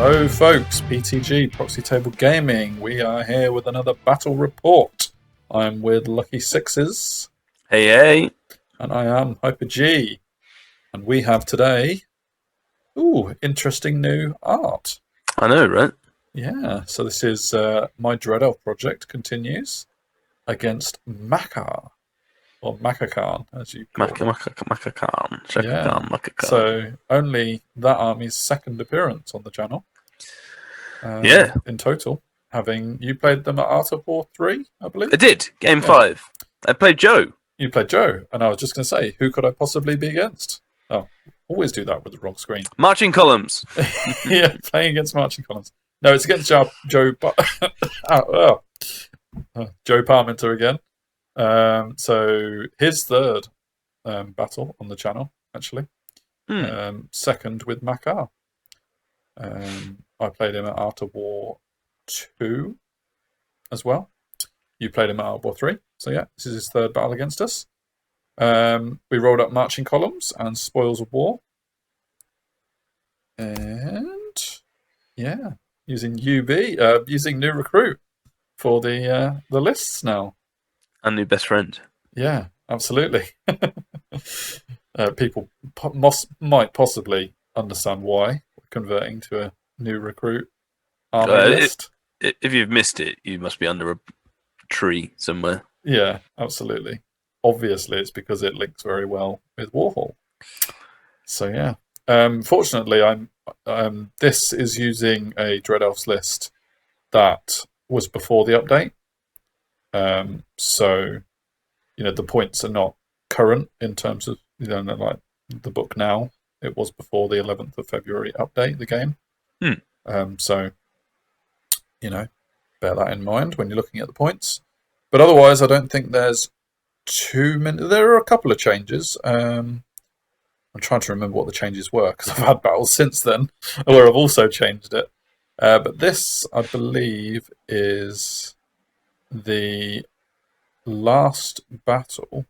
Hello folks, PTG, Proxy Table Gaming. We are here with another battle report. I'm with Lucky Sixes. Hey. And I am Hyper G. And we have today, interesting new art. I know, right? Yeah, so this is my Dread Elf project continues against Mahkar, or Mahkar, as you call it. Mahkar. Yeah. So only that army's second appearance on the channel. In total, having you played them at Art of War 3, I believe? I did. Game 5. I played Joe. You played Joe, and I was just going to say, who could I possibly be against? Oh, always do that with the wrong screen. Marching columns. Yeah, playing against marching columns. No, it's against Joe Joe Parmenter again. So his third battle on the channel, actually. Second with Mahkar. I played him at Art of War 2 as well. You played him at Art of War 3. So yeah, this is his third battle against us. We rolled up marching columns and spoils of war. And yeah, using using new recruit for the lists now. And new best friend. Yeah, absolutely. People might possibly understand why we're converting to a new recruit army list. If you've missed it, you must be under a tree somewhere. Yeah, absolutely. Obviously, it's because it links very well with Warhol. So yeah. Fortunately, this is using a Dread Elves list that was before the update. So, the points are not current in terms of, like the book now. It was before the 11th of February update, the game. So, bear that in mind when you're looking at the points. But otherwise, I don't think there's too many. There are a couple of changes. I'm trying to remember what the changes were because I've had battles since then where I've also changed it. But this, I believe, is the last battle.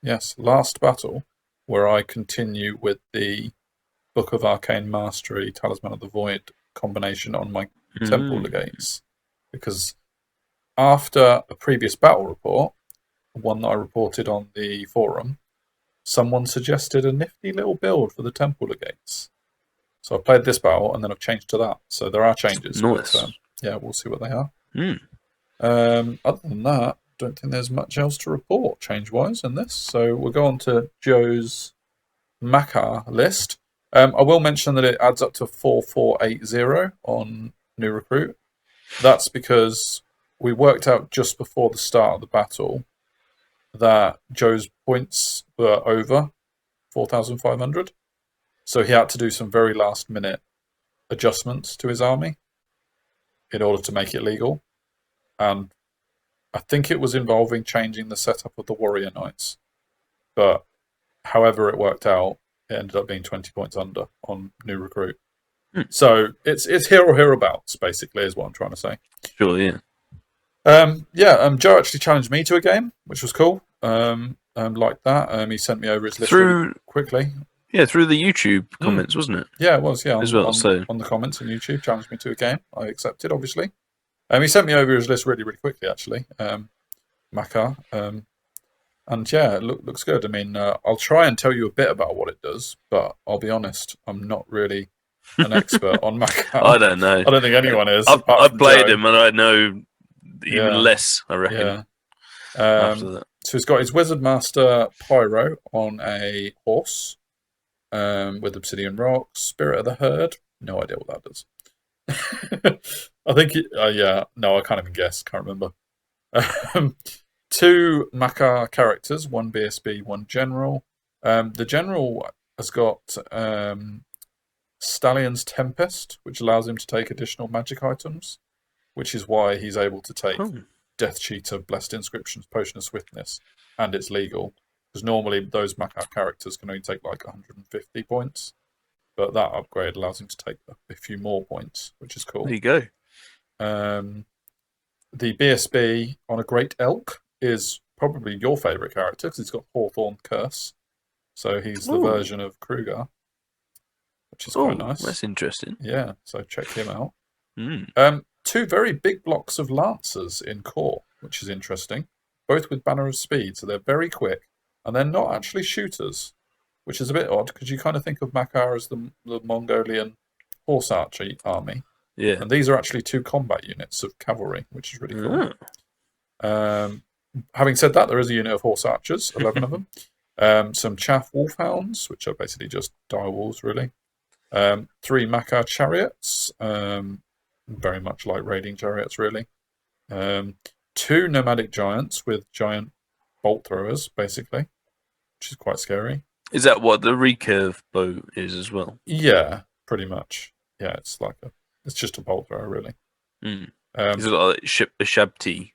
Yes, last battle where I continue with the Book of Arcane Mastery, Talisman of the Void combination on my Temple Legates. Because after a previous battle report, one that I reported on the forum, someone suggested a nifty little build for the Temple Legates. So I played this battle and then I've changed to that. So there are changes. Nice. But, yeah, we'll see what they are. Other than that, don't think there's much else to report change-wise in this. So we'll go on to Joe's Mahkar list. I will mention that it adds up to 4480 on new recruit. That's because we worked out just before the start of the battle that Joe's points were over 4,500. So he had to do some very last-minute adjustments to his army in order to make it legal. And I think it was involving changing the setup of the Warrior Knights. But however it worked out, it ended up being 20 points under on new recruit. So it's here or hereabouts, basically, is what I'm trying to say. Sure, yeah. Joe actually challenged me to a game, which was cool. Like that. He sent me over his list really quickly. Yeah, through the YouTube comments, wasn't it? Yeah, it was, yeah. On the comments on YouTube, challenged me to a game. I accepted, obviously. He sent me over his list really, really quickly, actually. Mahkar. And yeah, it looks good. I mean, I'll try and tell you a bit about what it does, but I'll be honest, I'm not really an expert on Mahkar. I don't know. I don't think anyone is. I've played him and I know even less, I reckon. After that. So he's got his Wizard Master Pyro on a horse with Obsidian Rocks, Spirit of the Herd. No idea what that does. I think, no, I can't even guess. Can't remember. 2 Mahkar characters, 1 BSB, 1 General. The General has got Stallion's Tempest, which allows him to take additional magic items, which is why he's able to take Death Cheater, Blessed Inscriptions, Potion of Swiftness, and it's legal. Because normally those Mahkar characters can only take like 150 points. But that upgrade allows him to take a few more points, which is cool. There you go. The BSB on a Great Elk is probably your favourite character because he's got Hawthorn Curse. So he's the version of Kruger. which is quite nice. That's interesting. Yeah, so check him out. 2 very big blocks of Lancers in core, which is interesting, both with Banner of Speed, so they're very quick, and they're not actually shooters, which is a bit odd, because you kind of think of Mahkar as the Mongolian horse archer army. Yeah. And these are actually 2 combat units of cavalry, which is really cool. Having said that, there is a unit of horse archers, 11 of them. Some chaff wolfhounds, which are basically just direwolves, really. 3 Mahkar chariots, very much like raiding chariots, really. 2 nomadic giants with giant bolt throwers, basically, which is quite scary. Is that what the recurve bow is as well? Yeah, pretty much. Yeah, it's just a bolt thrower, really. Is it like a Shabti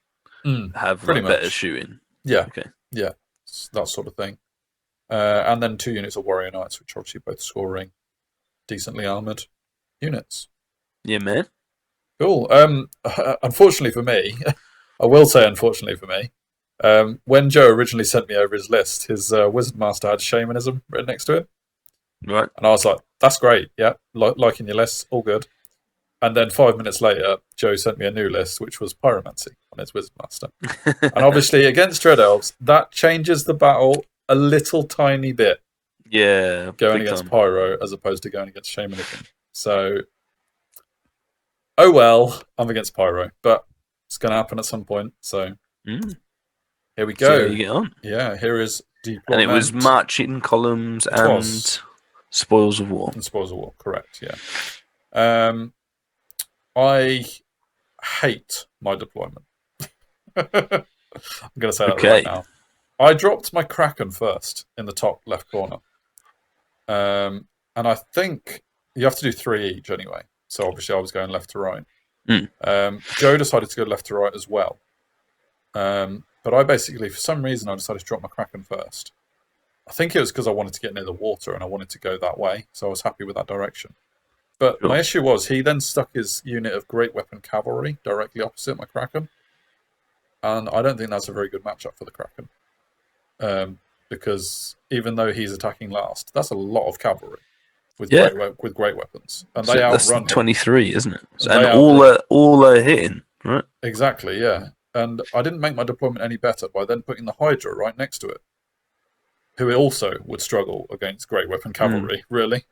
have pretty like better shooting? Yeah. Okay. Yeah, that sort of thing. And then 2 units of warrior knights, which are obviously both scoring decently armored units. Yeah, man. Cool. Unfortunately for me, I will say unfortunately for me, when Joe originally sent me over his list, his Wizard Master had Shamanism written next to it. Right. And I was like, that's great. Yeah, liking your list, all good. And then 5 minutes later, Joe sent me a new list, which was Pyromancy on his Wizard Master. And obviously, against Dread Elves, that changes the battle a little tiny bit. Yeah. Going against Pyro as opposed to going against Shamanism. So, oh well, I'm against Pyro, but it's going to happen at some point. So, here we go. See how you get on. Yeah, here is Deployment. And it was marching columns and spoils of war. And spoils of war, correct, yeah. I hate my deployment. I'm going to say that right now. I dropped my Kraken first in the top left corner. And I think you have to do 3 each anyway. So obviously I was going left to right. Joe decided to go left to right as well. But I basically, for some reason, I decided to drop my Kraken first. I think it was because I wanted to get near the water and I wanted to go that way. So I was happy with that direction. But my issue was he then stuck his unit of Great Weapon Cavalry directly opposite my Kraken. And I don't think that's a very good matchup for the Kraken. Because even though he's attacking last, that's a lot of cavalry with great weapons. And they outrun that's 23, isn't it? And all are hitting, right? Exactly, yeah. And I didn't make my deployment any better by then putting the Hydra right next to it, who also would struggle against Great Weapon Cavalry, really.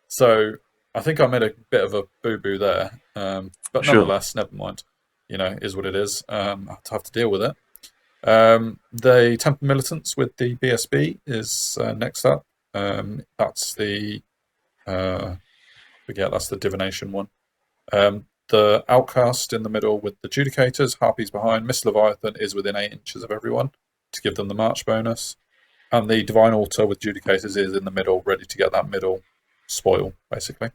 So I think I made a bit of a boo-boo there. But nonetheless, never mind. You know, is what it is. I have to deal with it. The Temple Militants with the BSB is next up. That's the that's the Divination one. The Outcast in the middle with the Judicators, Harpies behind. Miss Leviathan is within 8 inches of everyone to give them the march bonus. And the Divine Altar with Judicators is in the middle, ready to get that middle spoil, basically.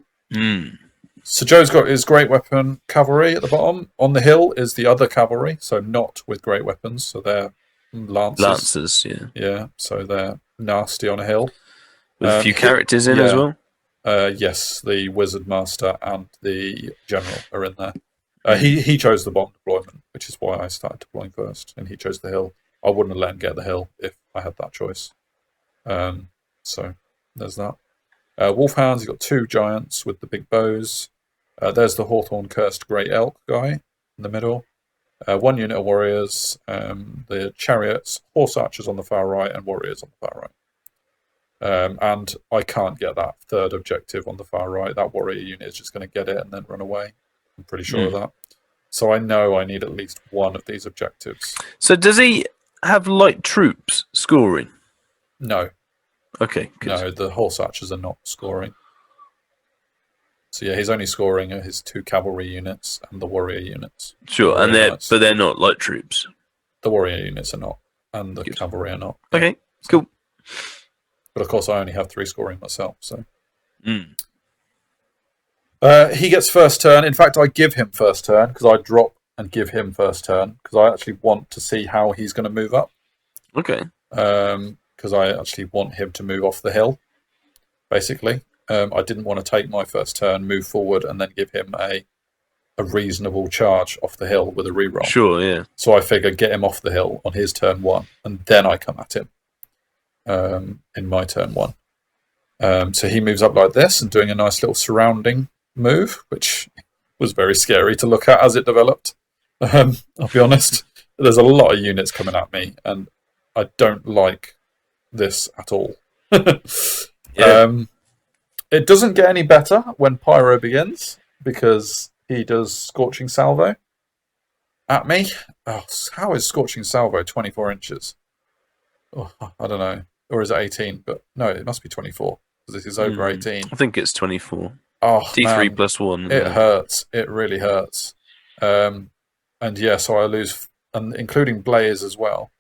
So Joe's got his Great Weapon Cavalry at the bottom. On the hill is the other cavalry, so not with great weapons. So they're Lancers. Yeah, so they're nasty on a hill. With a few characters in as well? Yes, the Wizard Master and the General are in there. He chose the bomb deployment, which is why I started deploying first, and he chose the hill. I wouldn't have let him get the hill if I had that choice. So there's that. Wolfhounds, you've got 2 giants with the big bows. There's the Hawthorn Cursed Great Elk guy in the middle. 1 unit of warriors, the chariots, horse archers on the far right, and warriors on the far right. And I can't get that 3rd objective on the far right. That warrior unit is just going to get it and then run away. I'm pretty sure of that. So I know I need at least 1 of these objectives. So does he have light troops scoring? No. Okay. Good. No, the horse archers are not scoring. So yeah, he's only scoring his 2 cavalry units and the warrior units. Sure, and they're not light troops. The warrior units are not, and the cavalry are not. Okay, cool. But of course, I only have 3 scoring myself, so. He gets first turn. In fact, I give him first turn because I drop and give him first turn because I actually want to see how he's going to move up. Okay. Because I actually want him to move off the hill, basically. I didn't want to take my first turn, move forward, and then give him a reasonable charge off the hill with a reroll. Sure, yeah. So I figured get him off the hill on his turn 1, and then I come at him in my turn 1. So he moves up like this and doing a nice little surrounding move, which was very scary to look at as it developed. I'll be honest. There's a lot of units coming at me, and I don't like this at all. It doesn't get any better when Pyro begins, because he does Scorching Salvo at me. Oh, how is Scorching Salvo 24 inches? Oh, I don't know. Or is it 18? But no, it must be 24, because this is over 18. I think it's 24. Oh, T3 man, plus 1. It hurts. It really hurts. And yeah, so I lose, and including Blaze as well.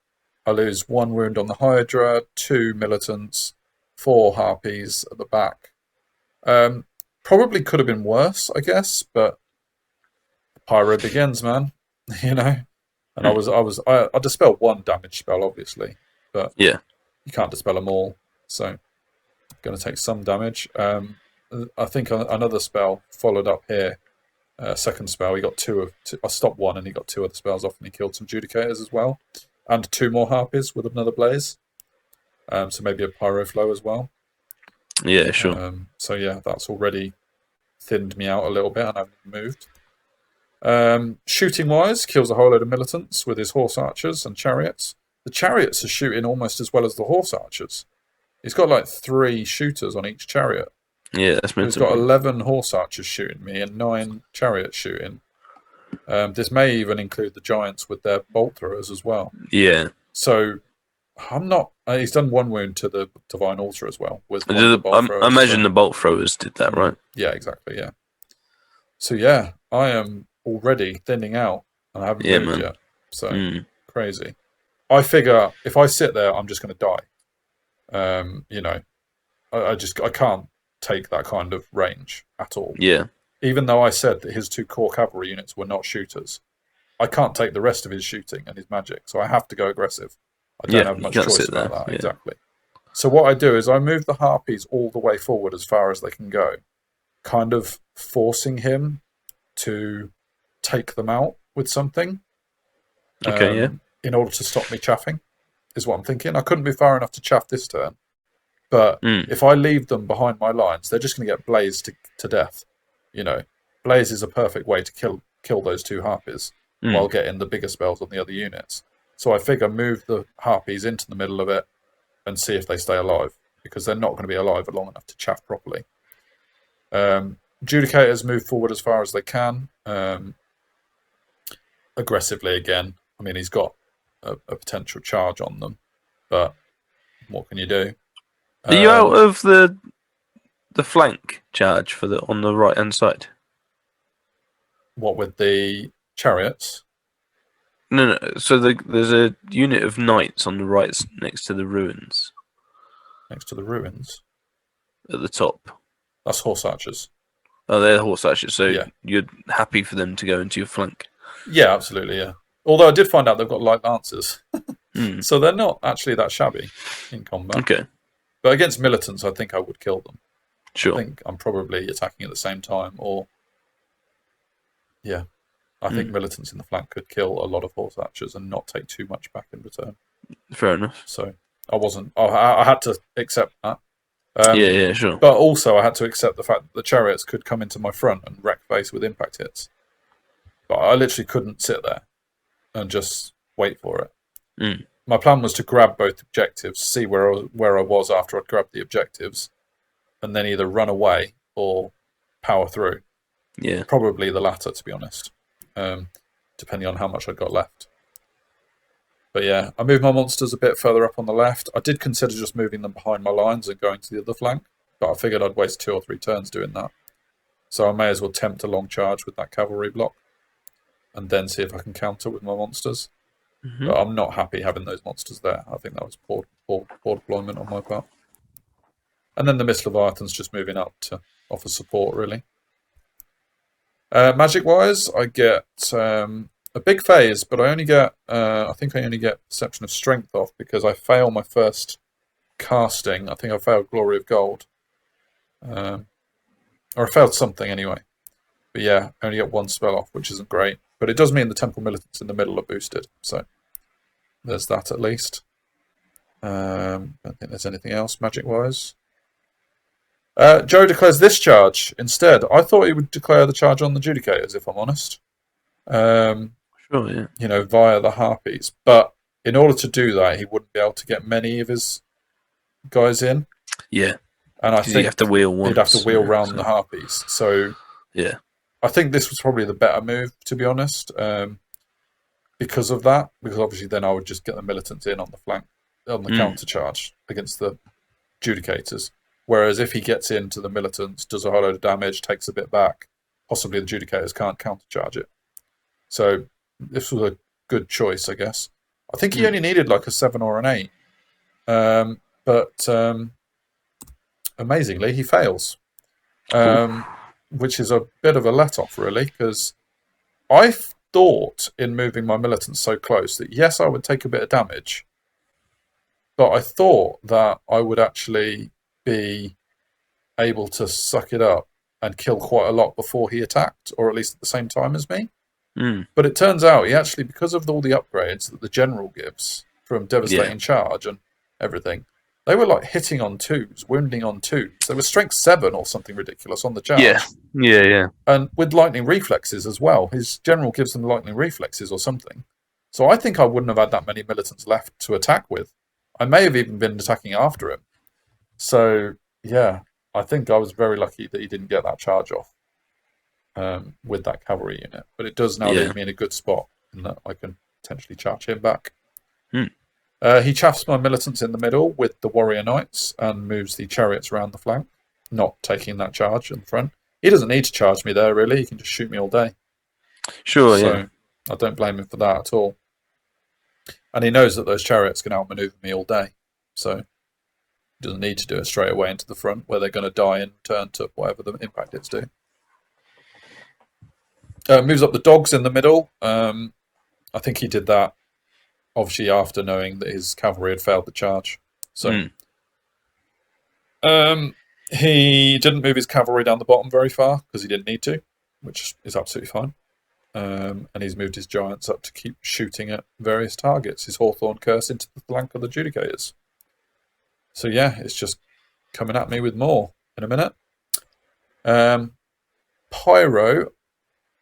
I lose 1 wound on the Hydra, 2 militants, 4 harpies at the back. Probably could have been worse, I guess, but Pyro begins, man. You know, and I dispelled 1 damage spell, obviously, but yeah, you can't dispel them all, so I'm going to take some damage. I think another spell followed up here. Second spell, he got 2 of. I stopped 1, and he got 2 other spells off, and he killed some Judicators as well, and 2 more harpies with another blaze. So maybe a pyro flow as well. Yeah, sure. So yeah, that's already thinned me out a little bit, and I've moved. Shooting wise, kills a whole load of militants with his horse archers and chariots. The chariots are shooting almost as well as the horse archers. He's got like 3 shooters on each chariot. Yeah, that's meant He's got 11 horse archers shooting me and 9 chariots shooting. This may even include the giants with their bolt throwers as well. Yeah. So I'm not. He's done 1 wound to the divine altar as well. With I imagine the bolt throwers did that, right? Yeah, exactly. Yeah. So yeah, I am already thinning out, and I haven't moved yet. So crazy. I figure if I sit there, I'm just going to die. You know, I can't take that kind of range at all. Yeah. Even though I said that his 2 core cavalry units were not shooters, I can't take the rest of his shooting and his magic, so I have to go aggressive. I don't have much choice about that. Yeah. Exactly. So what I do is I move the harpies all the way forward as far as they can go, kind of forcing him to take them out with something. Okay, yeah. In order to stop me chaffing, is what I'm thinking. I couldn't be far enough to chaff this turn, but if I leave them behind my lines, they're just going to get blazed to death. You know, blaze is a perfect way to kill those 2 harpies while getting the bigger spells on the other units. So I figure move the harpies into the middle of it and see if they stay alive, because they're not going to be alive long enough to chaff properly. Judicators move forward as far as they can, aggressively again. I mean, he's got a potential charge on them, but what can you do? Are you out of the flank charge on the right hand side? What, with the chariots? No. So there's a unit of knights on the right next to the ruins. Next to the ruins? At the top. That's horse archers. Oh, they're horse archers, so yeah. You're happy for them to go into your flank? Yeah, absolutely, yeah. Although I did find out they've got light lancers. So they're not actually that shabby in combat. Okay. But against militants, I think I would kill them. Sure. I think I'm probably attacking at the same time, or... Yeah. I think militants in the flank could kill a lot of horse archers and not take too much back in return. Fair enough. So I had to accept that. Yeah, sure. But also I had to accept the fact that the chariots could come into my front and wreck face with impact hits. But I literally couldn't sit there and just wait for it. My plan was to grab both objectives, see where I was after I'd grabbed the objectives, and then either run away or power through. Yeah. Probably the latter, to be honest. Depending on how much I've got left. But yeah, I moved my monsters a bit further up on the left. I did consider just moving them behind my lines and going to the other flank, but I figured I'd waste 2 or 3 turns doing that. So I may as well tempt a long charge with that cavalry block and then see if I can counter with my monsters. But I'm not happy having those monsters there. I think that was poor deployment on my part. And then the Mist Leviathan's just moving up to offer support, really. Magic-wise, I get a big phase, but I only get, I think I only get Perception of Strength off because I fail my first casting. I think I failed Glory of Gold. Or I failed something anyway. But yeah, I only get 1 spell off, which isn't great. But it does mean the Temple Militants in the middle are boosted. So there's that at least. I don't think there's anything else magic-wise. Joe declares this charge instead. I thought he would declare the charge on the Judicators, if I'm honest. Sure, yeah. You know, via the Harpies. But in order to do that, he wouldn't be able to get many of his guys in. Yeah. And I think he'd have to wheel once. He'd have to wheel round the Harpies. So yeah, I think this was probably the better move, to be honest, because of that. Because obviously then I would just get the militants in on the flank, on the counter charge against the Judicators. Whereas if he gets into the militants, does a whole load of damage, takes a bit back, possibly the Judicators can't counter charge it. So this was a good choice, I guess. I think he only needed like a 7 or an 8. But amazingly, he fails. Which is a bit of a let-off, really, because I thought in moving my militants so close that, yes, I would take a bit of damage, but I thought that I would actually be able to suck it up and kill quite a lot before he attacked, or at least at the same time as me. But it turns out he actually, because of all the upgrades that the general gives from Devastating Charge and everything, they were like hitting on 2s, wounding on 2s. They were strength 7 or something ridiculous on the charge. Yeah. And with lightning reflexes as well. His general gives them lightning reflexes or something. So I think I wouldn't have had that many militants left to attack with. I may have even been attacking after him. So, yeah, I think I was very lucky that he didn't get that charge off with that cavalry unit. But it does now leave me in a good spot in that I can potentially charge him back. He chaffs my militants in the middle with the warrior knights and moves the chariots around the flank, not taking that charge in the front. He doesn't need to charge me there, really. He can just shoot me all day. Sure, so I don't blame him for that at all. And he knows that those chariots can outmaneuver me all day. So he doesn't need to do it straight away into the front where they're going to die in turn to whatever the impact it's doing. Moves up the dogs in the middle. I think he did that obviously after knowing that his cavalry had failed the charge. So he didn't move his cavalry down the bottom very far because he didn't need to, which is absolutely fine. And he's moved his giants up to keep shooting at various targets. His Hawthorn Curse into the flank of the Judicators. So yeah, it's just coming at me with more in a minute. Pyro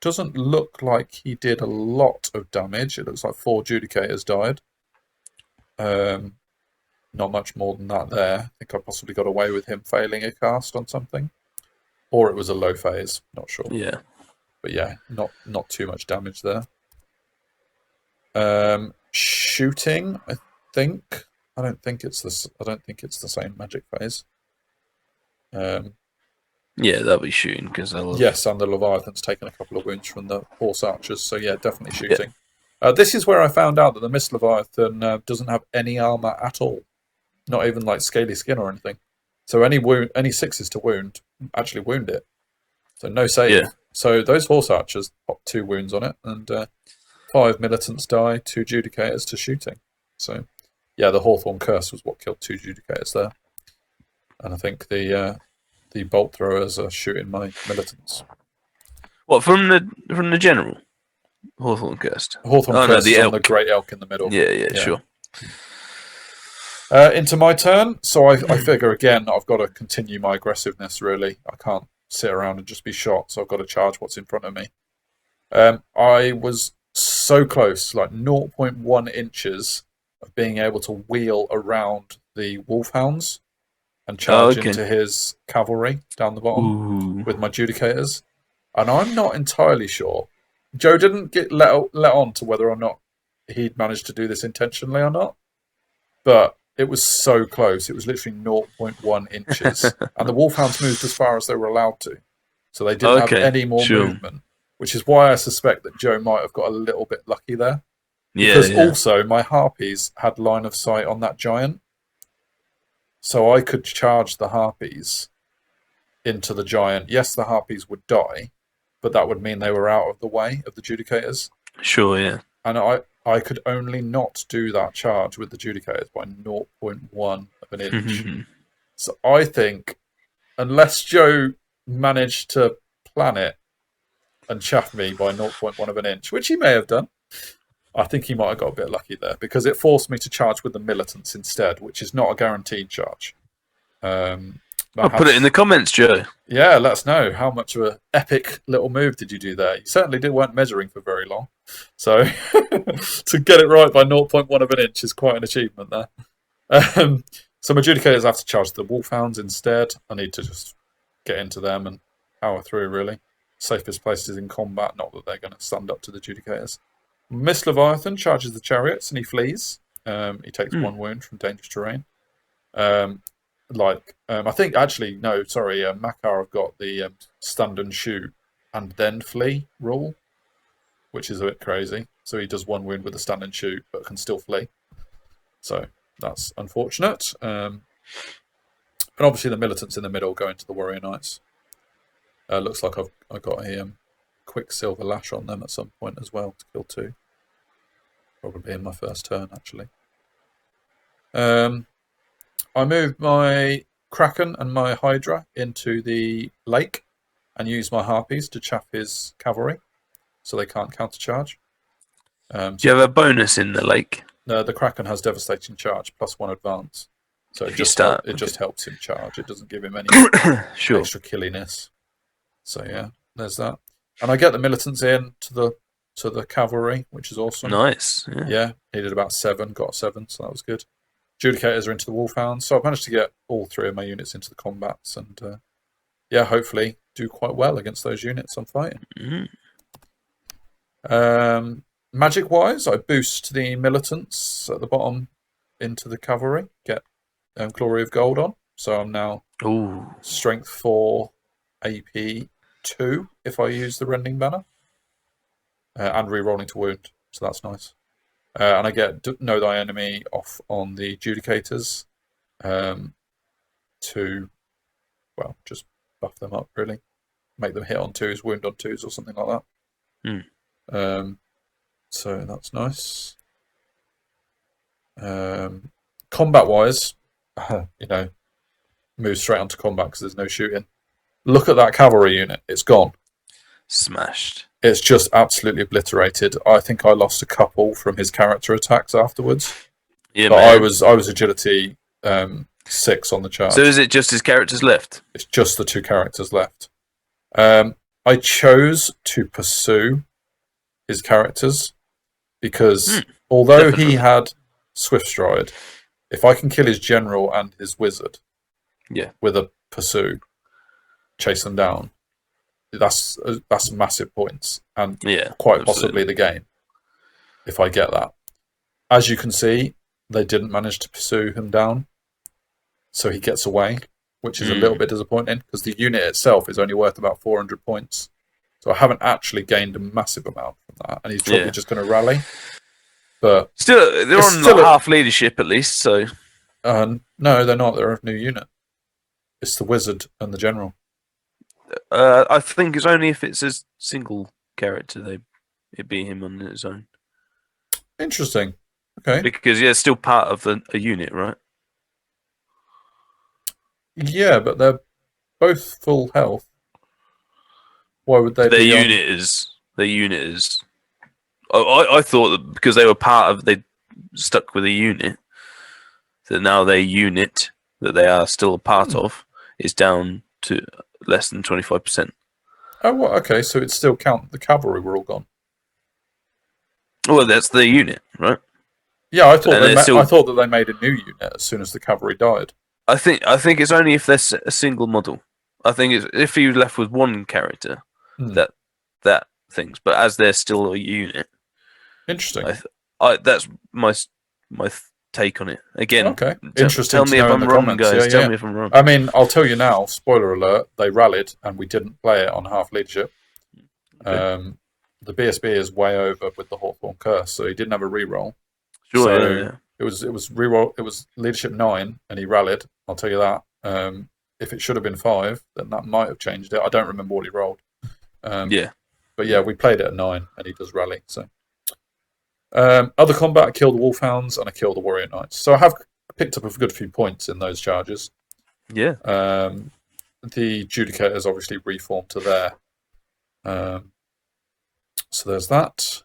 doesn't look like he did a lot of damage. It looks like 4 Judicators died. Not much more than that there. I think I possibly got away with him failing a cast on something. Or it was a low phase, not sure. Yeah. But yeah, not too much damage there. Shooting, I think. I don't think it's the same magic phase. Yeah, they'll be shooting because yes, and the Leviathan's taken a couple of wounds from the horse archers, so yeah, definitely shooting. This is where I found out that the Mist Leviathan doesn't have any armor at all, not even like scaly skin or anything. So any 6s to wound actually wound it. So no save. Yeah. So those horse archers pop 2 wounds on it, and 5 militants die, 2 Judicators to shooting. So yeah, the Hawthorn Curse was what killed 2 Judicators there, and I think the bolt throwers are shooting my militants. What, from the general? Hawthorn Curse. Hawthorn Curse is on the Great Elk in the middle. Yeah, sure. Into my turn, so I figure again I've got to continue my aggressiveness. Really, I can't sit around and just be shot, so I've got to charge what's in front of me. I was so close, like 0.1 inches of being able to wheel around the Wolfhounds and charge into his cavalry down the bottom with my Judicators. And I'm not entirely sure. Joe didn't get let on to whether or not he'd managed to do this intentionally or not. But it was so close. It was literally 0.1 inches. And the Wolfhounds moved as far as they were allowed to. So they didn't have any more movement. Which is why I suspect that Joe might have got a little bit lucky there. Because also my Harpies had line of sight on that giant. So I could charge the Harpies into the giant. Yes, the Harpies would die, but that would mean they were out of the way of the Judicators. Sure, yeah. And I could only not do that charge with the Judicators by 0.1 of an inch. So I think, unless Joe managed to plan it and chaff me by 0.1 of an inch, which he may have done, I think he might have got a bit lucky there, because it forced me to charge with the militants instead, which is not a guaranteed charge. I'll put it in the comments, Joe. Yeah, let us know how much of an epic little move did you do there. You certainly weren't measuring for very long. So to get it right by 0.1 of an inch is quite an achievement there. Some adjudicators have to charge the wolfhounds instead. I need to just get into them and power through, really. Safest places in combat, not that they're going to stand up to the adjudicators. Miss Leviathan charges the chariots and he flees. He takes 1 wound from dangerous terrain. I think actually, no, sorry, Mahkar have got the stand and shoot and then flee rule, which is a bit crazy. So he does 1 wound with a stand and shoot, but can still flee. So that's unfortunate. And obviously the militants in the middle go into the warrior knights. Looks like I got a quick silver lash on them at some point as well to kill 2. Probably in my first turn, actually. I moved my Kraken and my Hydra into the lake and used my Harpies to chaff his cavalry so they can't countercharge. Do you have a bonus in the lake? The Kraken has devastating charge plus 1 advance. So it just helps him charge. It doesn't give him any extra killiness. So yeah, there's that. And I get the militants in to the cavalry, which is awesome. Nice. Yeah, needed about 7, got 7, so that was good. Adjudicators are into the wolfhounds, so I've managed to get all 3 of my units into the combats, and hopefully do quite well against those units I'm fighting. Magic-wise, I boost the militants at the bottom into the cavalry, get Glory of Gold on, so I'm now Strength 4, AP 2 if I use the Rending Banner, and re-rolling to wound, so that's nice. And I get Know Thy Enemy off on the Adjudicators to, well, just buff them up, really. Make them hit on 2s, wound on 2s, or something like that. So that's nice. Combat-wise, move straight onto combat because there's no shooting. Look at that cavalry unit. It's gone. Smashed. It's just absolutely obliterated. I think I lost a couple from his character attacks afterwards. Yeah, but I was agility 6 on the chart. So is it just his characters left? It's just the 2 characters left. I chose to pursue his characters because although he had Swift Stride, if I can kill his general and his wizard with a pursue, chase them down, that's massive points and quite possibly the game if I get that. As you can see, they didn't manage to pursue him down, so he gets away, which is a little bit disappointing because the unit itself is only worth about 400 points. So I haven't actually gained a massive amount from that, and he's probably just going to rally. But still, they're on half leadership at least. So no, they're not. They're a new unit. It's the wizard and the general. I think it's only if it's a single character it'd be him on his own. Interesting. Okay. Because it's still part of a unit, right? Yeah, but they're both full health. Why would they? Their unit is. I thought that because they were they stuck with a unit, that now their unit that they are still a part of is down to less than 25%. Oh, well, okay. So it still count. The cavalry were all gone. Well, that's the unit, right? Yeah, I thought I thought that they made a new unit as soon as the cavalry died. I think it's only if there's a single model. I think it's if you left with one character that things, but as they're still a unit. Interesting. That's my take on it. Again, okay. Interesting. Tell me if I'm wrong, guys. Tell me if I'm wrong. I mean, I'll tell you now. Spoiler alert: they rallied, and we didn't play it on half leadership. Okay. The BSB is way over with the Hawthorne Curse, so he didn't have a reroll. Sure. So yeah. it was reroll. It was leadership 9, and he rallied. I'll tell you that. If it should have been 5, then that might have changed it. I don't remember what he rolled. But yeah, we played it at 9, and he does rally. So other combat, I killed the Wolfhounds and I killed the Warrior Knights. So I have picked up a good few points in those charges. Yeah. The Judicators obviously reformed to there. So there's that.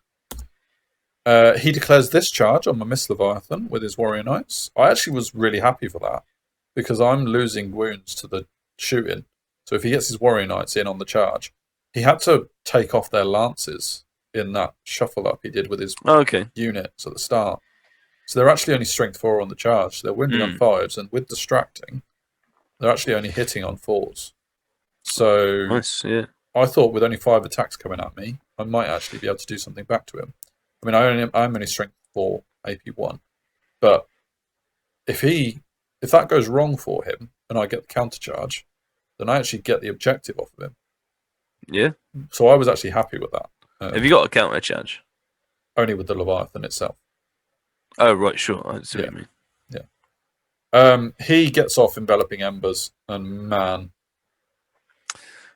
He declares this charge on my Miss Leviathan with his Warrior Knights. I actually was really happy for that because I'm losing wounds to the shooting. So if he gets his warrior knights in on the charge, he had to take off their lances in that shuffle up he did with his units at the start. So they're actually only strength 4 on the charge. They're wounding on 5s, and with distracting, they're actually only hitting on 4s. So nice, yeah. I thought with only 5 attacks coming at me, I might actually be able to do something back to him. I mean, I'm only strength 4, AP 1, but if that goes wrong for him and I get the counter charge, then I actually get the objective off of him. Yeah. So I was actually happy with that. Have you got a counter charge? Only with the Leviathan itself. Oh, right, sure. I see what you mean. Yeah. He gets off enveloping embers, and man,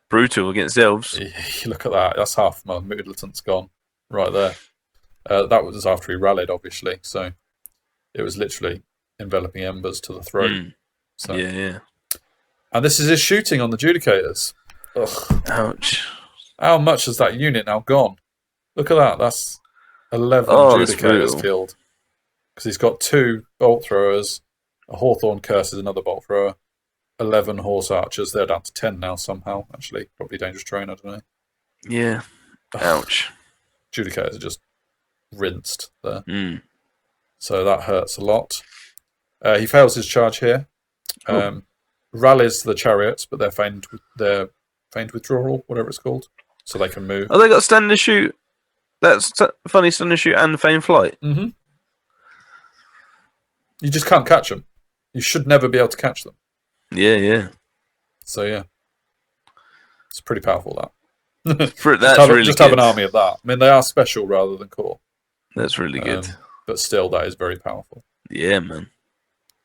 brutal against elves. Look at that. That's half my militants gone right there. That was after he rallied, obviously. So it was literally enveloping embers to the throat. So. Yeah. And this is his shooting on the Judicators. Ugh. Ouch. How much has that unit now gone? Look at that. That's 11 Judicators killed. Because he's got 2 bolt throwers, a Hawthorn Curse is another bolt thrower, 11 horse archers. They're down to 10 now somehow, actually. Probably dangerous terrain, I don't know. Yeah. Ouch. Judicators are just rinsed there. So that hurts a lot. He fails his charge here. Rallies the chariots, but they're feigned withdrawal, whatever it's called, so they can move. Oh, they got stand and shoot. That's funny, stand and shoot and feign flight. Mm-hmm. You just can't catch them. You should never be able to catch them. Yeah. So yeah, it's pretty powerful. That. That's have an army of that. I mean, they are special rather than core. That's really good. But still, that is very powerful. Yeah, man.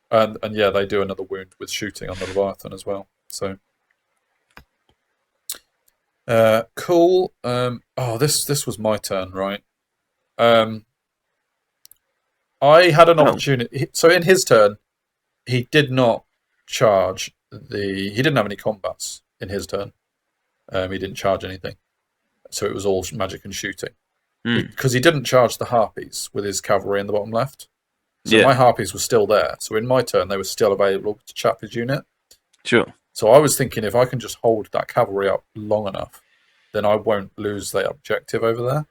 And yeah, they do another wound with shooting on the Leviathan as well. So cool. This was my turn, right? I had an opportunity. So in his turn, he did not charge he didn't have any combats in his turn. He didn't charge anything. So it was all magic and shooting. Because he didn't charge the harpies with his cavalry in the bottom left. So my harpies were still there. So in my turn, they were still available to chap his unit. Sure. So I was thinking if I can just hold that cavalry up long enough, then I won't lose the objective over there.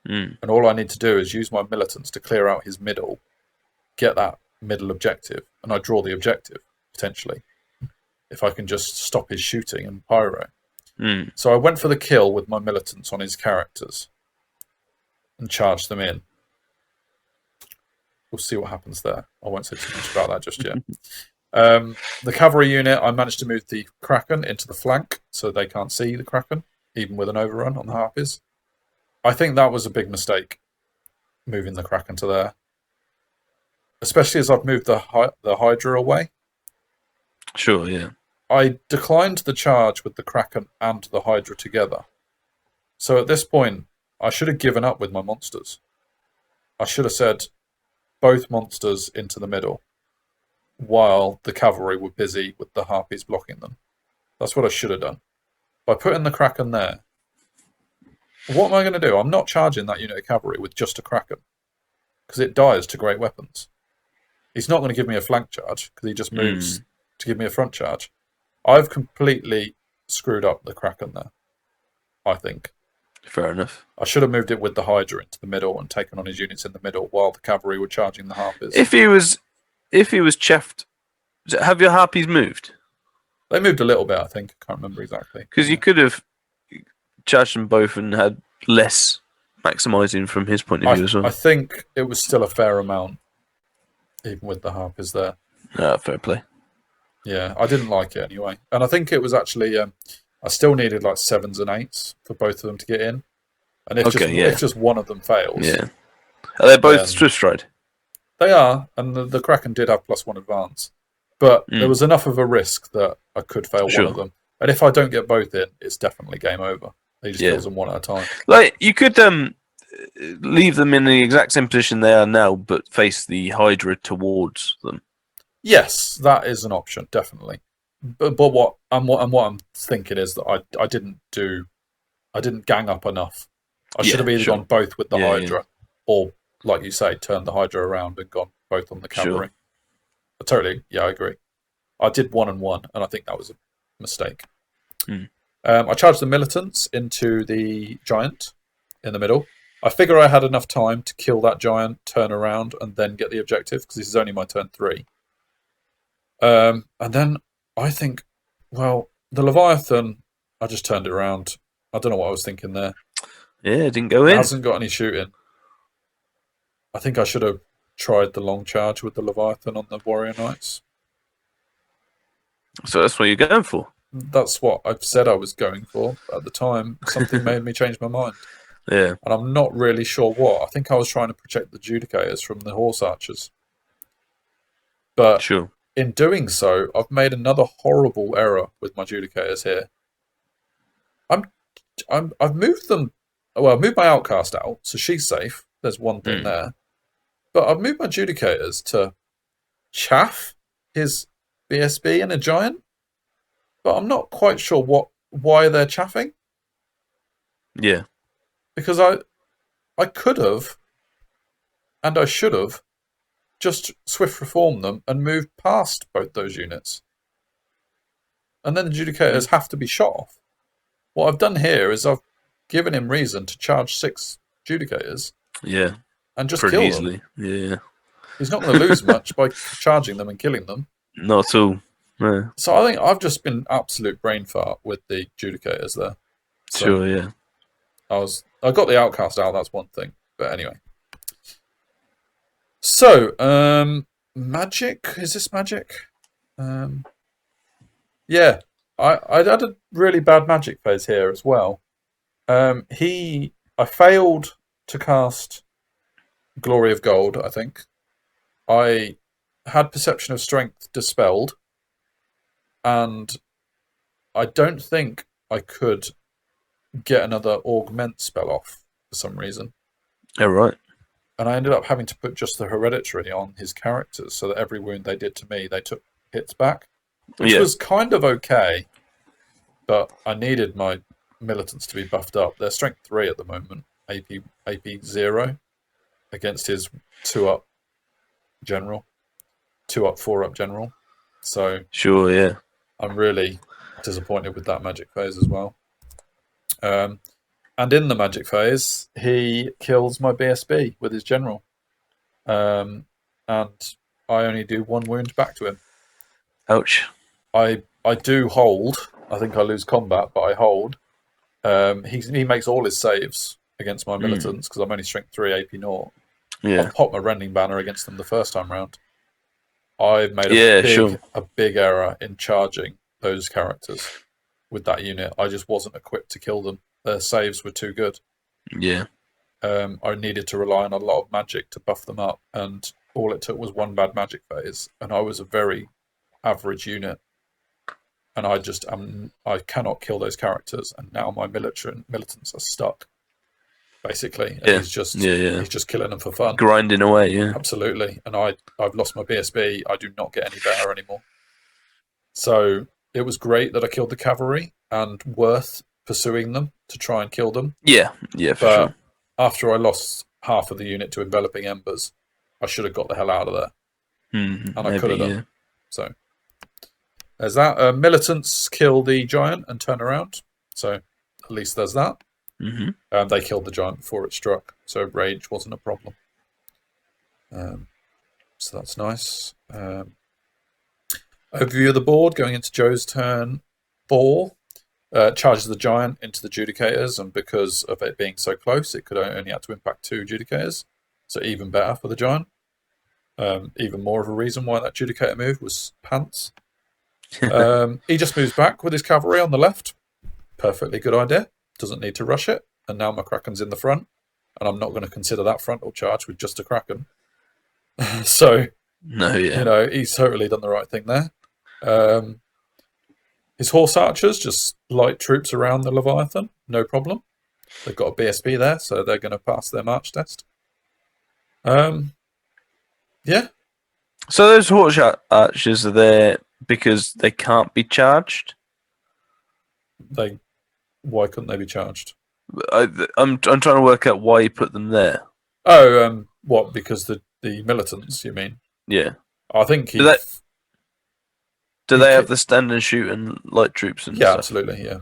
And all I need to do is use my militants to clear out his middle, get that middle objective, and I draw the objective, potentially, if I can just stop his shooting and pyro. So I went for the kill with my militants on his characters and charged them in. We'll see what happens there. I won't say too much about that just yet. The cavalry unit, I managed to move the Kraken into the flank so they can't see the Kraken, even with an overrun on the harpies. I think that was a big mistake, moving the Kraken to there. Especially as I've moved the Hydra away. Sure, yeah. I declined the charge with the Kraken and the Hydra together. So at this point, I should have given up with my monsters. I should have said both monsters into the middle, while the cavalry were busy with the harpies blocking them. That's what I should have done. By putting the Kraken there, what am I going to do? I'm not charging that unit of cavalry with just a Kraken, because it dies to great weapons. He's not going to give me a flank charge, because he just moves to give me a front charge. I've completely screwed up the Kraken there, I think. Fair enough. I should have moved it with the Hydra into the middle and taken on his units in the middle while the cavalry were charging the harpies. If he was cheffed, have your harpies moved? They moved a little bit, I think. I can't remember exactly. Because you could have charged them both and had less maximising from his point of view as well. I think it was still a fair amount, even with the harpies there. Fair play. Yeah, I didn't like it anyway. And I think it was actually... I still needed like 7s and 8s for both of them to get in. And if just one of them fails... Yeah. Are they both Swift Stride? They are, and the Kraken did have +1 advance. But there was enough of a risk that I could fail one of them. And if I don't get both in, it's definitely game over. He just kills them one at a time. Like, you could leave them in the exact same position they are now, but face the Hydra towards them. Yes, that is an option, definitely. But what I'm thinking is that I didn't gang up enough. I should have either gone both with the Hydra, or like you say, turned the Hydra around and gone both on the cavalry. I agree. I did 1 and 1, and I think that was mistake. Hmm. I charged the militants into the giant in the middle. I figure I had enough time to kill that giant, turn around, and then get the objective, because this is only my turn 3. And then I think, well, the Leviathan, I just turned it around. I don't know what I was thinking there. Yeah, it didn't go in. It hasn't got any shooting. I think I should have tried the long charge with the Leviathan on the Warrior Knights. So that's what you're going for? That's what I've said I was going for at the time. Something made me change my mind. Yeah. And I'm not really sure what. I think I was trying to protect the Judicators from the Horse Archers. But sure. In doing so, I've made another horrible error with my Judicators here. I've moved them. Well, I've moved my Outcast out, so she's safe. There's one thing there. But I've moved my Judicators to chaff his BSB and a giant. But I'm not quite sure why they're chaffing. Yeah. Because I could have, and I should have, just swift reformed them and moved past both those units. And then the Judicators have to be shot off. What I've done here is I've given him reason to charge 6 Judicators. Yeah. And just pretty kill easily. them. Yeah. He's not going to lose much by charging them and killing them. Not at all. No. So I think I've just been absolute brain fart with the Judicators there. So sure, yeah. I got the Outcast out, that's one thing. But anyway. So, magic? Is this magic? Yeah. I had a really bad magic phase here as well. I failed to cast Glory of Gold, I think. I had Perception of Strength dispelled. And I don't think I could get another Augment spell off for some reason. Oh, right. And I ended up having to put just the Hereditary on his characters so that every wound they did to me, they took hits back. Which was kind of okay. But I needed my militants to be buffed up. They're Strength 3 at the moment. AP 0 against his 2-up general. 2-up, 4-up general. So sure, yeah. I'm really disappointed with that magic phase as well. And in the magic phase, he kills my BSB with his general. And I only do 1 wound back to him. Ouch. I do hold. I think I lose combat, but I hold. He makes all his saves against my militants because I'm only Strength 3 AP 0. Yeah. I popped my Rending Banner against them the first time round. I've made a big error in charging those characters with that unit. I just wasn't equipped to kill them. Their saves were too good. Yeah. I needed to rely on a lot of magic to buff them up, and all it took was 1 bad magic phase, and I was a very average unit. And I cannot kill those characters, and now my militants are stuck, basically. And he's just killing them for fun. Grinding away, yeah. Absolutely. And I've lost my BSB. I do not get any better anymore. So it was great that I killed the cavalry, and worth pursuing them to try and kill them. Yeah, for sure. After I lost half of the unit to Enveloping Embers, I should have got the hell out of there. And I could have done. Yeah. So there's that. Militants kill the giant and turn around. So at least there's that. They killed the giant before it struck, so rage wasn't a problem. So that's nice. Overview of the board, going into Joe's turn 4. Charges the giant into the Judicators, and because of it being so close, it could only have to impact 2 Judicators. So even better for the giant. Even more of a reason why that Judicator move was pants. He just moves back with his cavalry on the left. Perfectly good idea. Doesn't need to rush it. And now my Kraken's in the front. And I'm not going to consider that frontal charge with just a Kraken. So, he's totally done the right thing there. His Horse Archers, just light troops around the Leviathan. No problem. They've got a BSB there, so they're going to pass their march test. Yeah. So those Horse Archers are there because they can't be charged? Why couldn't they be charged? I'm trying to work out why you put them there. Oh, what? Because the militants, you mean? Yeah. I think Do they have the stand and shoot and light troops and stuff? Absolutely, yeah.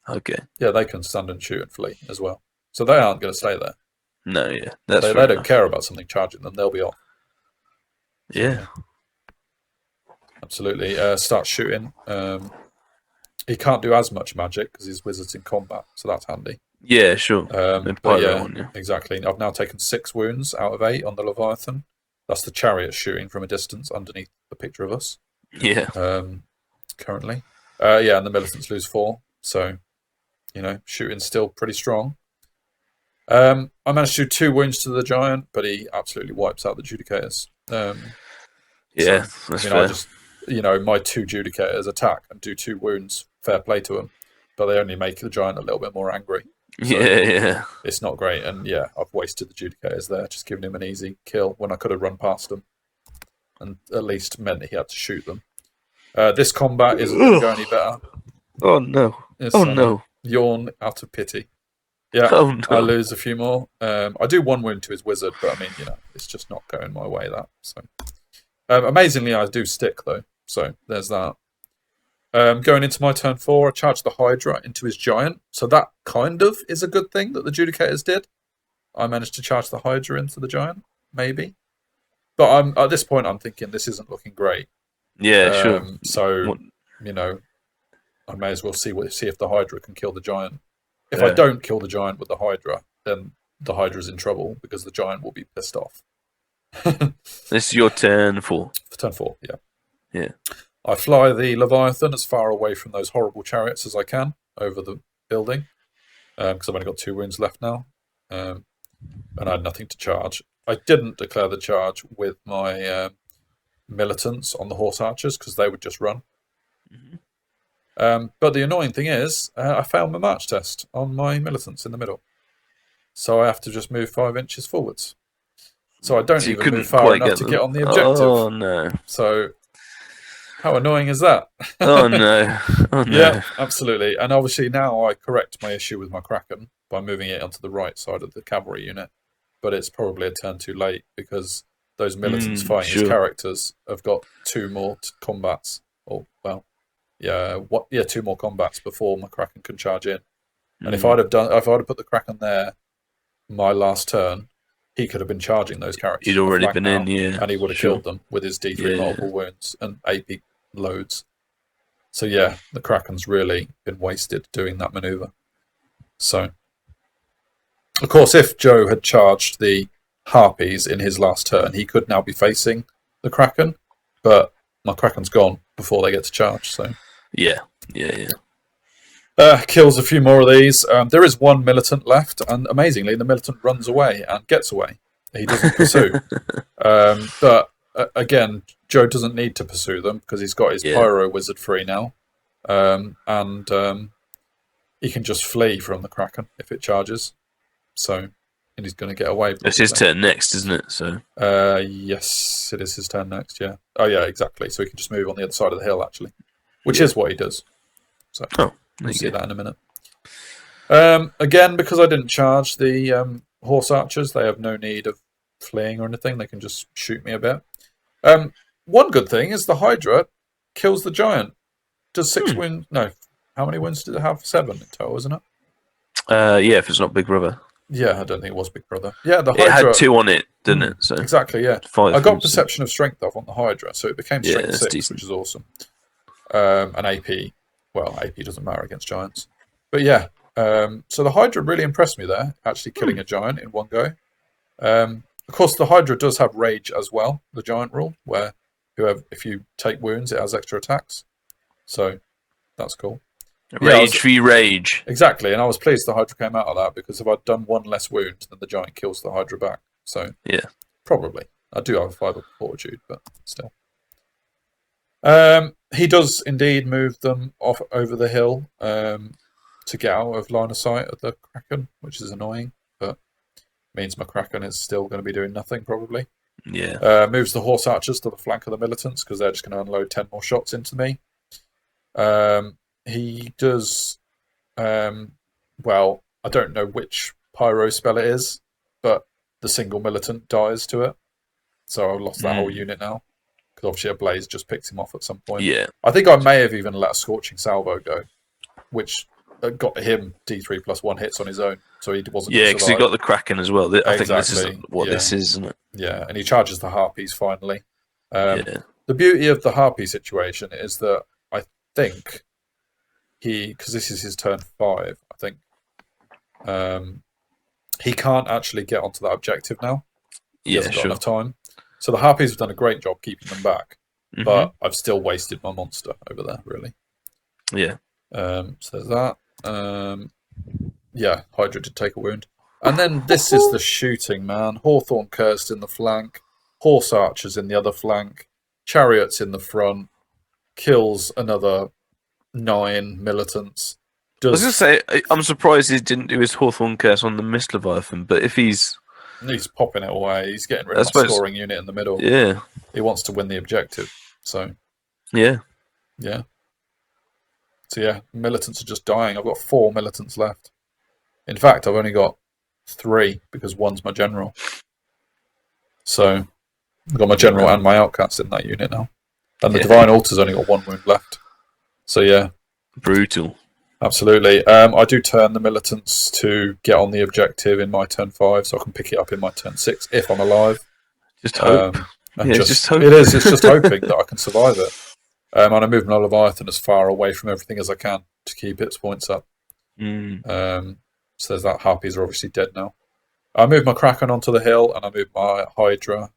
Okay. Yeah, they can stand and shoot and flee as well. So they aren't going to stay there. No, yeah. They don't care about something charging them. They'll be off. So, yeah. Absolutely. Start shooting. He can't do as much magic because his wizard's in combat, so that's handy. Yeah, sure. Exactly. I've now taken 6 wounds out of 8 on the Leviathan. That's the chariot shooting from a distance underneath the picture of us. Yeah. Currently. And the militants lose 4. So, shooting's still pretty strong. I managed to do 2 wounds to the giant, but he absolutely wipes out the Judicators. That's fair. I just, my 2 Judicators attack and do 2 wounds. Fair play to them, but they only make the giant a little bit more angry. So it's not great, and I've wasted the Judicators there, just giving him an easy kill when I could have run past them, and at least meant that he had to shoot them. This combat isn't going to go any better. Oh no! No! Yawn out of pity. Yeah, I lose a few more. I do 1 wound to his wizard, but I mean, it's just not going my way. That so. Amazingly, I do stick though, so there's that. Going into my turn 4, I charge the Hydra into his giant, so that kind of is a good thing that the Judicators did. I managed to charge the Hydra into the giant, maybe, but at this point I'm thinking this isn't looking great. Yeah, sure. So I may as well see if the Hydra can kill the giant. If I don't kill the giant with the Hydra, then the Hydra's in trouble because the giant will be pissed off. This is your turn 4. Turn 4, yeah. Yeah. I fly the Leviathan as far away from those horrible chariots as I can over the building, because I've only got 2 wounds left now, and I had nothing to charge. I didn't declare the charge with my militants on the horse archers because they would just run. Mm-hmm. But the annoying thing is, I failed my march test on my militants in the middle, so I have to just move 5 inches forwards. So I don't even move far enough to get on the objective. Oh no! So how annoying is that? Oh no! Oh no! Yeah, absolutely. And obviously now I correct my issue with my Kraken by moving it onto the right side of the cavalry unit. But it's probably a turn too late because those militants fighting his characters have got 2 more combats. 2 more combats before my Kraken can charge in. And if I'd have put the Kraken there, my last turn, he could have been charging those characters. He'd already been in, and he would have killed them with his D3 multiple wounds and AP loads. So the Kraken's really been wasted doing that maneuver. So, of course, if Joe had charged the Harpies in his last turn, he could now be facing the Kraken, but my Kraken's gone before they get to charge. So kills a few more of these. There is 1 militant left, and amazingly, the militant runs away and gets away. He doesn't pursue. But again, Joe doesn't need to pursue them because he's got his pyro wizard free now, and he can just flee from the Kraken if it charges. So, and he's going to get away. It's his turn next, isn't it? So. Yes, it is his turn next. Yeah. Oh, yeah, exactly. So he can just move on the other side of the hill, actually, which is what he does. So. We'll see that in a minute. Again, because I didn't charge the horse archers, they have no need of fleeing or anything. They can just shoot me a bit. One good thing is the Hydra kills the giant. Does 6 wins? No. How many wins did it have? 7 in total, isn't it? If it's not Big Brother. Yeah, I don't think it was Big Brother. Yeah, the Hydra. It had 2 on it, didn't it? So exactly, yeah. 5 I got Perception of Strength off on the Hydra, so it became Strength 6, decent. which is awesome. And AP. Well, AP doesn't matter against giants. But so the Hydra really impressed me there, actually killing a giant in 1 go. Of course, the Hydra does have rage as well, the giant rule, where if you take wounds, it has extra attacks. So that's cool. Rage v rage. Exactly, and I was pleased the Hydra came out of that because if I'd done 1 less wound, then the giant kills the Hydra back. So probably. I do have a 5 of fortitude, but still. He does indeed move them off over the hill to get out of line of sight of the Kraken, which is annoying, but means my Kraken is still going to be doing nothing probably. Yeah. Moves the horse archers to the flank of the militants because they're just going to unload 10 more shots into me. He does, well, I don't know which pyro spell it is, but the single militant dies to it. So I've lost that whole unit now because obviously a blaze just picks him off at some point. Yeah. I think I may have even let a scorching salvo go, which got him D3 plus 1 hits on his own, so he wasn't. Yeah, because he got the Kraken as well. I think this is what this is, isn't it? Yeah, and he charges the Harpies finally. Yeah. The beauty of the Harpy situation is that I think because this is his turn 5, I think he can't actually get onto that objective now. He hasn't got enough time. So the Harpies have done a great job keeping them back, but I've still wasted my monster over there, really. Yeah. So there's that. Yeah, Hydra did take a wound. And then this is the shooting, man. Hawthorn Cursed in the flank, Horse Archers in the other flank, Chariots in the front, kills another 9 militants. I was going to say, I'm surprised he didn't do his Hawthorn Curse on the Mist Leviathan, but if he's popping it away, he's getting rid of a scoring unit in the middle. Yeah. He wants to win the objective. So yeah. Yeah. So yeah, militants are just dying. I've got 4 militants left. In fact, I've only got 3 because one's my general. So I've got my general and my outcast in that unit now. And the Divine Altar's only got 1 wound left. So yeah. Brutal. Absolutely. I do turn the militants to get on the objective in my turn 5, so I can pick it up in my turn 6 if I'm alive. Just hope. Just hope. It is. It's just hoping that I can survive it. And I move my Leviathan as far away from everything as I can to keep its points up. So there's that. Harpies are obviously dead now. I move my Kraken onto the hill, and I move my Hydra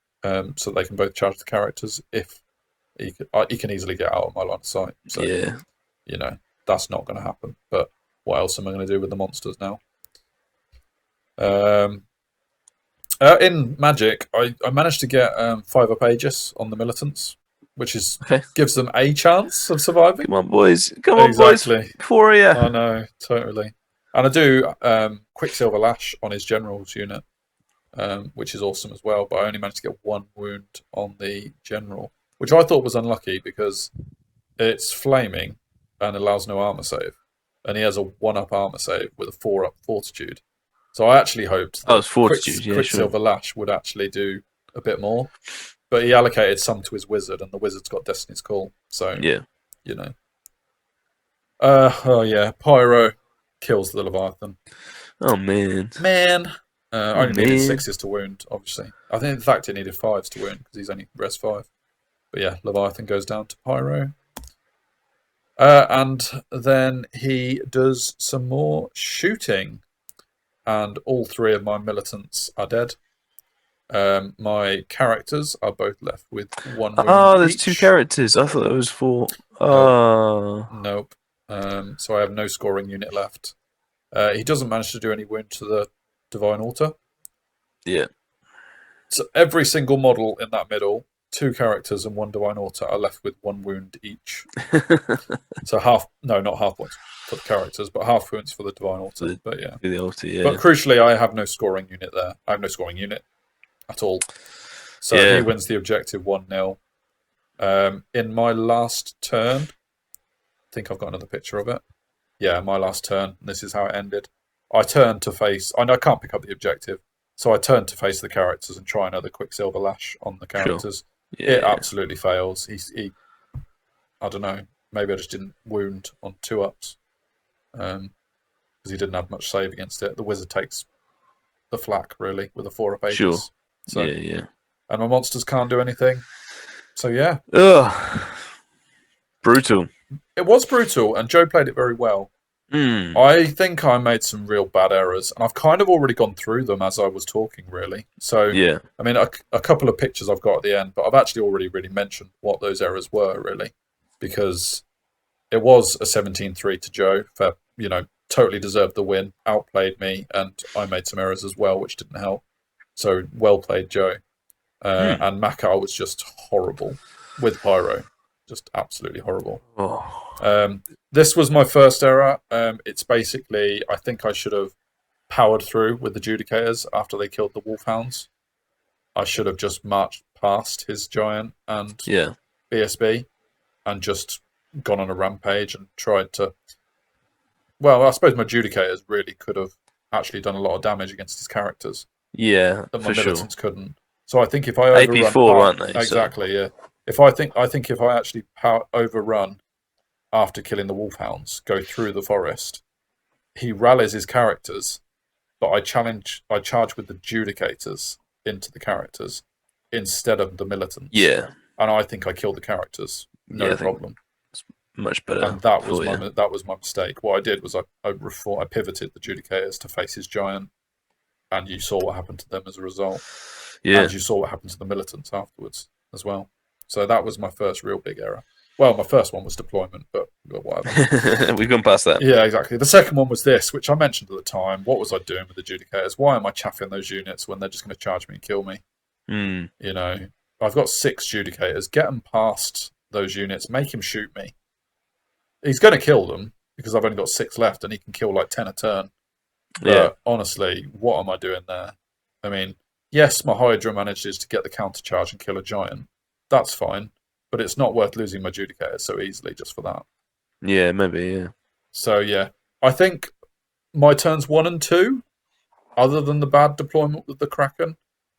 so they can both charge the characters if he can easily get out of my line of sight. So, you know, that's not going to happen. But what else am I going to do with the monsters now? In Magic, I managed to get 5-up Aegis on the militants, which is gives them a chance of surviving. Come on, boys. Come on, boys. For you. I know, totally. And I do Quicksilver Lash on his general's unit, which is awesome as well. But I only managed to get 1 wound on the general, which I thought was unlucky because it's flaming and allows no armor save. And he has a 1-up armor save with a 4-up fortitude. So I actually hoped that Quicksilver Lash would actually do a bit more. But he allocated some to his wizard, and the wizard's got Destiny's Call. So, you know. Pyro kills the Leviathan. Oh, man. I only needed 6s to wound, obviously. I think, in fact, it needed 5s to wound, because he's only res 5. But yeah, Leviathan goes down to Pyro. And then he does some more shooting. And all 3 of my militants are dead. My characters are both left with 1 wound there's each. 2 characters. I thought it was 4. Nope. So I have no scoring unit left. He doesn't manage to do any wound to the Divine Altar. Yeah. So every single model in that middle, 2 characters and 1 Divine Altar are left with 1 wound each. So not half points for the characters, but half wounds for the Divine Altar. But yeah. The altar, yeah. But crucially, I have no scoring unit there. I have no scoring unit at all. So he wins the objective 1-0. In my last turn, I think I've got another picture of it. Yeah, my last turn. This is how it ended. I turned to face... I can't pick up the objective. So I turned to face the characters and try another Quicksilver Lash on the characters. Sure. It absolutely fails. He I don't know. Maybe I just didn't wound on 2-ups. Because he didn't have much save against it. The wizard takes the flak, really, with a 4-up Aegis. Sure. So, yeah. And my monsters can't do anything. So yeah. Ugh. Brutal. It was brutal, and Joe played it very well. I think I made some real bad errors, and I've kind of already gone through them as I was talking, really. So, I mean, a couple of pictures I've got at the end, but I've actually already really mentioned what those errors were, really, because it was a 17-3 to Joe. For, totally deserved the win, outplayed me, and I made some errors as well, which didn't help. So, well played, Joe. And Mahkar was just horrible with Pyro. Just absolutely horrible. This was my first error. It's basically, I think I should have powered through with the Judicators after they killed the Wolfhounds. I should have just marched past his Giant and BSB and just gone on a rampage and tried to... Well, I suppose my Judicators really could have actually done a lot of damage against his characters. Yeah, that my militants couldn't. So I think if I overrun... AP4, aren't they? Exactly, yeah. I think if I actually overrun after killing the wolfhounds, go through the forest, he rallies his characters, but I charge with the judicators into the characters instead of the militants. Yeah. And I think I killed the characters, no problem. It's much better. And that was my mistake. What I did was I pivoted the judicators to face his giant, and you saw what happened to them as a result. Yeah. And you saw what happened to the militants afterwards as well. So that was my first real big error. Well, my first one was deployment, but whatever. We've gone past that. Yeah, exactly. The second one was this, which I mentioned at the time. What was I doing with the judicators? Why am I chaffing those units when they're just going to charge me and kill me? You know, I've got 6 judicators. Get them past those units. Make him shoot me. He's going to kill them because I've only got 6 left, and he can kill like 10 a turn. But honestly, what am I doing there? I mean, yes, my Hydra manages to get the counter charge and kill a giant. That's fine. But it's not worth losing my judicators so easily just for that. Yeah, maybe, yeah. So, yeah. I think my turns 1 and 2, other than the bad deployment with the Kraken,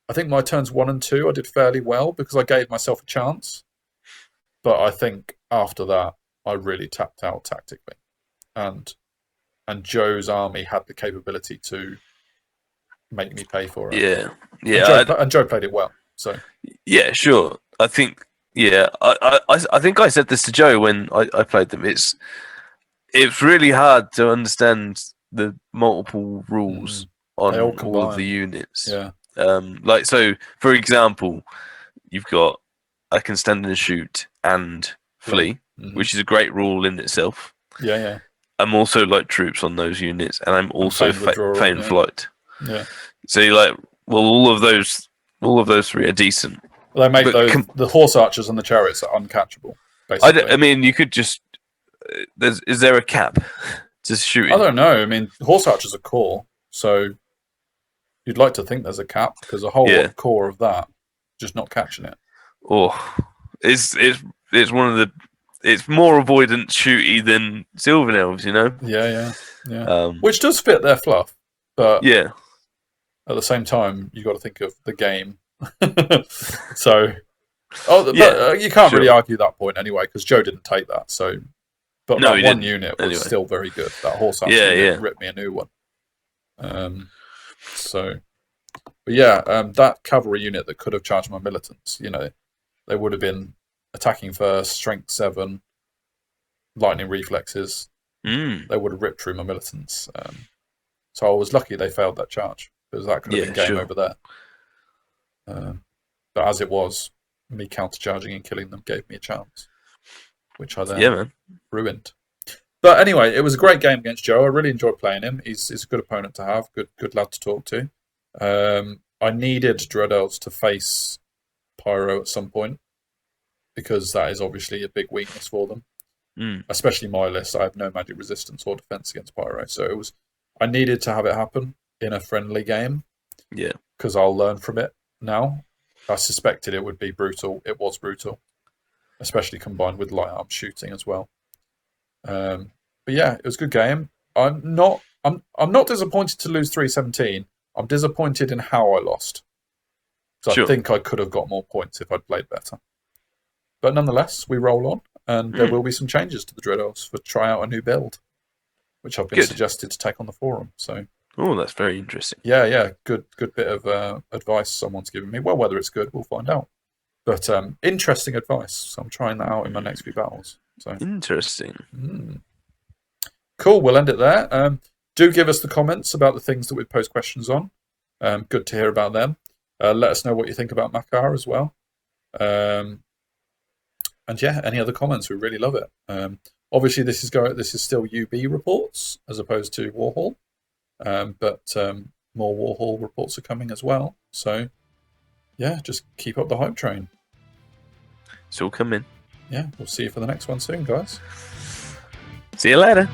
I think my turns 1 and 2 I did fairly well because I gave myself a chance. But I think after that, I really tapped out tactically. And Joe's army had the capability to make me pay for it. Yeah. Yeah. And Joe played it well. So yeah, sure. I think I think I said this to Joe when I played them. It's really hard to understand the multiple rules on all of the units. Yeah. Like, so for example, you've got I can stand and shoot and flee, which is a great rule in itself. Yeah, yeah. I'm also like troops on those units, and I'm also feign flight. Yeah. So you're like, well, all of those 3 are decent. Well, they make the horse archers and the chariots are uncatchable. Basically, I mean, you could just. Is there a cap to shooting? I don't know. I mean, horse archers are core, so you'd like to think there's a cap because a whole core of that just not catching it. Oh, it's one of the. It's more avoidant shooty than Sylvan Elves, you know. Yeah. Which does fit their fluff, but yeah. At the same time, you got to think of the game. So, but you can't really argue that point anyway because Joe didn't take that. So, but no, that one unit was still very good. That horse archer unit ripped me a new one. So, but yeah, that cavalry unit that could have charged my militants, you know, they would have been attacking first, strength 7, lightning reflexes. They would have ripped through my militants. So I was lucky they failed that charge because that could have been game over there. But as it was, me countercharging and killing them gave me a chance, which I then ruined. But anyway, it was a great game against Joe. I really enjoyed playing him. He's a good opponent to have, good lad to talk to. I needed Dread Elves to face Pyro at some point because that is obviously a big weakness for them, especially my list. I have no magic resistance or defense against Pyro, so I needed to have it happen in a friendly game. Yeah, because I'll learn from it now. I suspected it would be brutal. It was brutal, especially combined with light arm shooting as well. But yeah, it was a good game. I'm not disappointed to lose 3-17. I'm disappointed in how I lost. So I think I could have got more points if I'd played better. But nonetheless, we roll on, and there will be some changes to the Dread Elves for try out a new build, which I've been suggested to take on the forum. So, oh, that's very interesting. Yeah, good bit of advice someone's given me. Well, whether it's good, we'll find out. But interesting advice. So I'm trying that out in my next few battles. So interesting. Cool. We'll end it there. Do give us the comments about the things that we post questions on. Good to hear about them. Let us know what you think about Mahkar as well. And yeah, any other comments? We really love it. Obviously, this is still UB reports as opposed to Warhol, but more Warhol reports are coming as well. So yeah, just keep up the hype train. It's all coming. Yeah, we'll see you for the next one soon, guys. See you later.